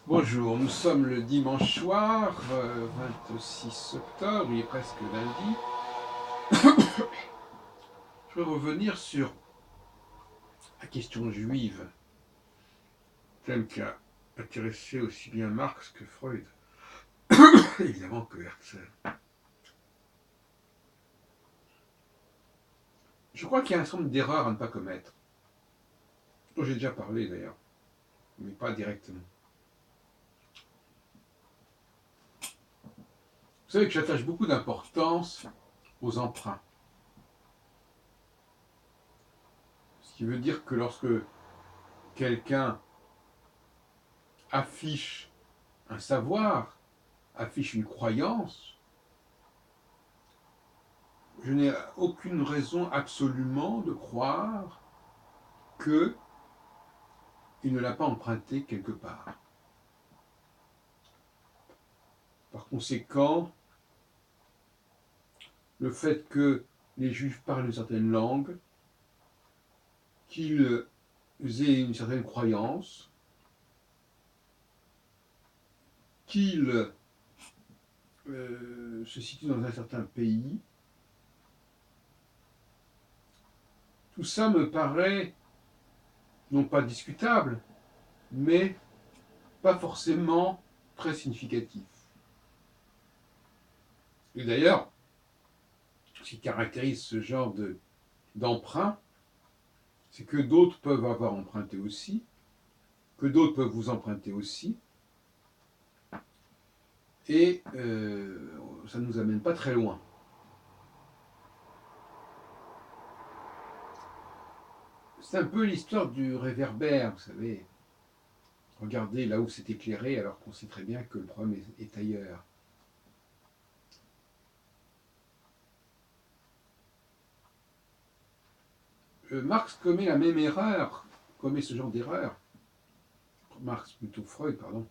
Bonjour, nous sommes le dimanche soir, 26 octobre, il est presque lundi. Je vais revenir sur la question juive, thème qui a intéressé aussi bien Marx que Freud, évidemment que Herzl. Je crois qu'il y a un certain nombre d'erreurs à ne pas commettre, dont j'ai déjà parlé d'ailleurs, mais pas directement. Vous savez que j'attache beaucoup d'importance aux emprunts. Ce qui veut dire que lorsque quelqu'un affiche un savoir, affiche une croyance, je n'ai aucune raison absolument de croire qu'il ne l'a pas emprunté quelque part. Par conséquent, le fait que les Juifs parlent une certaine langue, qu'ils aient une certaine croyance, qu'ils se situent dans un certain pays, tout ça me paraît non pas discutable, mais pas forcément très significatif. Et d'ailleurs, ce qui caractérise ce genre d'emprunt, c'est que d'autres peuvent avoir emprunté aussi, que d'autres peuvent vous emprunter aussi, et ça ne nous amène pas très loin. C'est un peu l'histoire du réverbère, vous savez. Regardez là où c'est éclairé alors qu'on sait très bien que le problème est ailleurs. Marx commet la même erreur, commet ce genre d'erreur. Marx, plutôt Freud, pardon.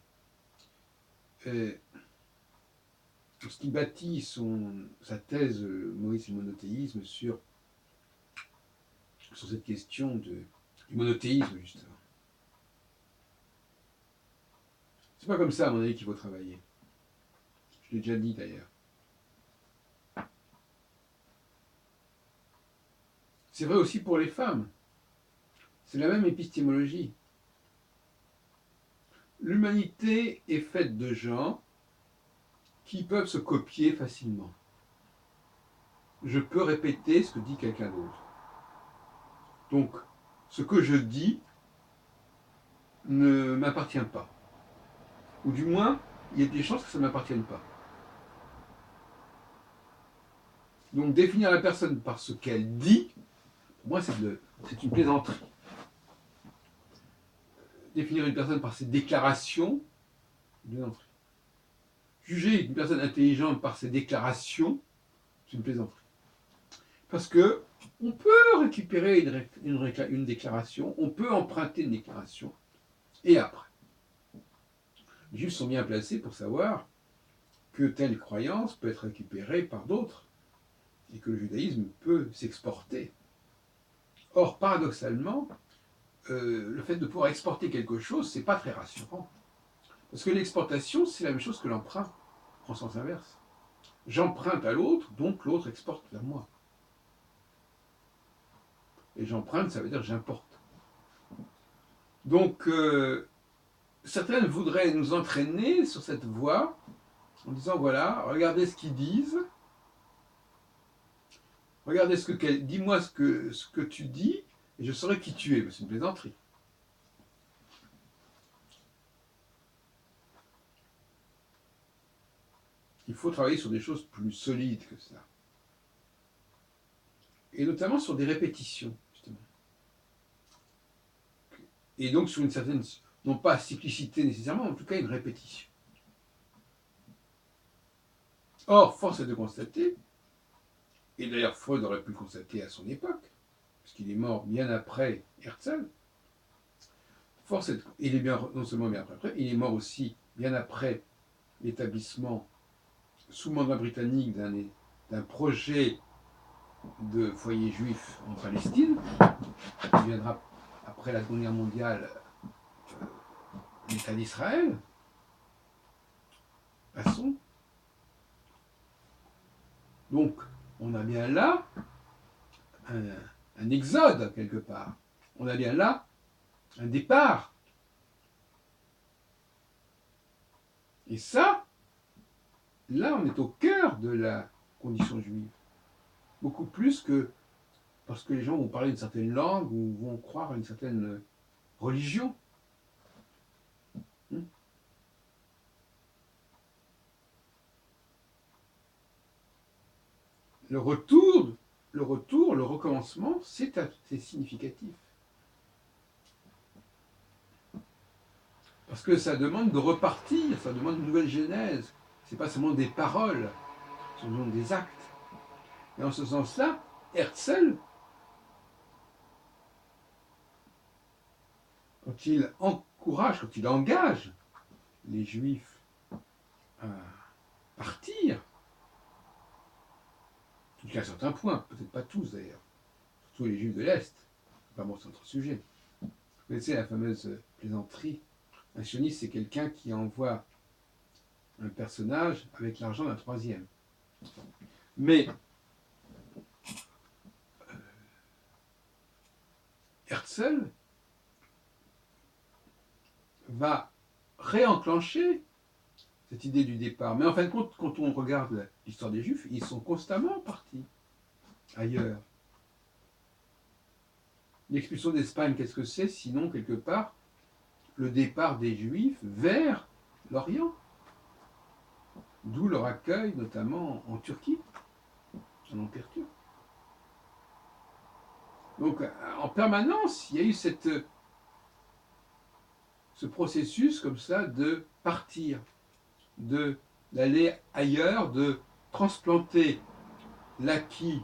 Lorsqu'il bâtit sa thèse Moïse et le monothéisme sur cette question du monothéisme, justement. C'est pas comme ça, à mon avis, qu'il faut travailler. Je l'ai déjà dit d'ailleurs. C'est vrai aussi pour les femmes. C'est la même épistémologie. L'humanité est faite de gens qui peuvent se copier facilement. Je peux répéter ce que dit quelqu'un d'autre. Donc, ce que je dis ne m'appartient pas. Ou du moins, il y a des chances que ça ne m'appartienne pas. Donc, définir la personne par ce qu'elle dit, pour moi, c'est une plaisanterie. Définir une personne par ses déclarations, une plaisanterie. Juger une personne intelligente par ses déclarations, c'est une plaisanterie. Parce que on peut récupérer une déclaration, on peut emprunter une déclaration, et après. Les Juifs sont bien placés pour savoir que telle croyance peut être récupérée par d'autres, et que le judaïsme peut s'exporter. Or, paradoxalement, le fait de pouvoir exporter quelque chose, c'est pas très rassurant. Parce que l'exportation, c'est la même chose que l'emprunt, en sens inverse. J'emprunte à l'autre, donc l'autre exporte vers moi. Et j'emprunte, ça veut dire j'importe. Donc, certains voudraient nous entraîner sur cette voie en disant voilà, regardez ce qu'ils disent, regardez dis-moi ce que tu dis, et je saurai qui tu es. C'est une plaisanterie. Il faut travailler sur des choses plus solides que ça. Et notamment sur des répétitions, justement. Et donc sur une certaine, non pas cyclicité nécessairement, mais en tout cas une répétition. Or, force est de constater, et d'ailleurs Freud aurait pu le constater à son époque, puisqu'il est mort bien après Herzl, il est bien, non seulement bien après, il est mort aussi bien après l'établissement sous mandat britannique d'un projet de foyer juif en Palestine. deviendra après la Seconde Guerre mondiale l'État d'Israël. Passons. Donc, on a bien là un exode, quelque part. On a bien là un départ. Et ça, là, on est au cœur de la condition juive. Beaucoup plus que parce que les gens vont parler une certaine langue ou vont croire à une certaine religion. Le retour, le recommencement, c'est significatif. Parce que ça demande de repartir, ça demande une nouvelle genèse. Ce n'est pas seulement des paroles, ce sont des actes. Et en ce sens-là, Herzl, quand il encourage, quand il engage les Juifs à partir, jusqu'à un certain point, peut-être pas tous d'ailleurs, surtout les Juifs de l'Est, enfin bon, c'est notre sujet. Vous connaissez la fameuse plaisanterie, un sioniste, c'est quelqu'un qui envoie un personnage avec l'argent d'un troisième. Mais Herzl va réenclencher cette idée du départ. Mais en fin de compte, quand on regarde l'histoire des Juifs, ils sont constamment partis ailleurs. L'expulsion d'Espagne, qu'est-ce que c'est? Sinon, quelque part, le départ des Juifs vers l'Orient. D'où leur accueil, notamment en Turquie, en Empire turc. Donc, en permanence, il y a eu ce processus comme ça de partir, d'aller ailleurs, de transplanter l'acquis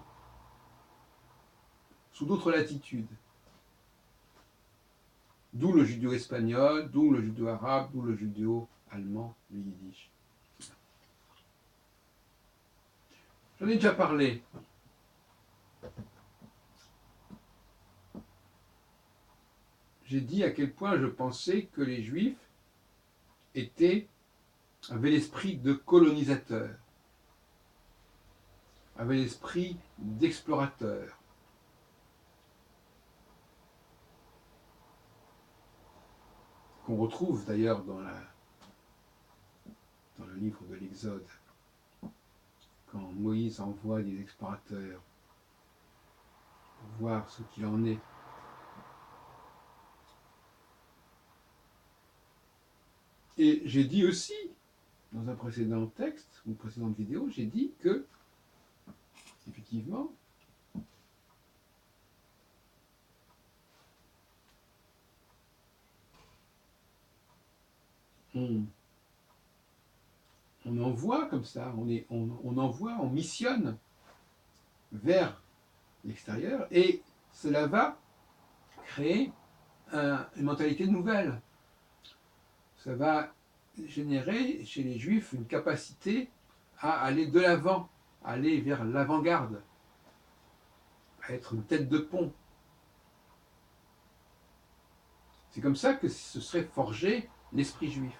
sous d'autres latitudes. D'où le judéo-espagnol, d'où le judéo-arabe, d'où le judéo-allemand, le yiddish. J'en ai déjà parlé. J'ai dit à quel point je pensais que les Juifs avaient l'esprit de colonisateur, avaient l'esprit d'explorateur. Qu'on retrouve d'ailleurs dans le livre de l'Exode, quand Moïse envoie des explorateurs pour voir ce qu'il en est. Et j'ai dit aussi, dans un précédent texte, ou une précédente vidéo, j'ai dit que, effectivement, on envoie comme ça, on envoie, on missionne vers l'extérieur, et cela va créer une mentalité nouvelle. Ça va générer chez les Juifs une capacité à aller de l'avant, à aller vers l'avant-garde, à être une tête de pont. C'est comme ça que se serait forgé l'esprit juif.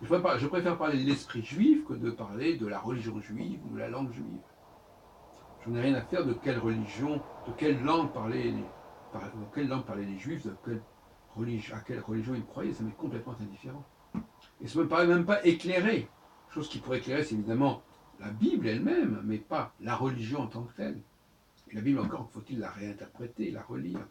Je préfère parler de l'esprit juif que de parler de la religion juive ou de la langue juive. Je n'ai rien à faire de quelle religion, de quelle langue parlaient les Juifs, à quelle religion ils croyaient, ça m'est complètement indifférent. Et ça ne me paraît même pas éclairé. Chose qui pourrait éclairer, c'est évidemment la Bible elle-même, mais pas la religion en tant que telle. Et la Bible encore, faut-il la réinterpréter, la relire.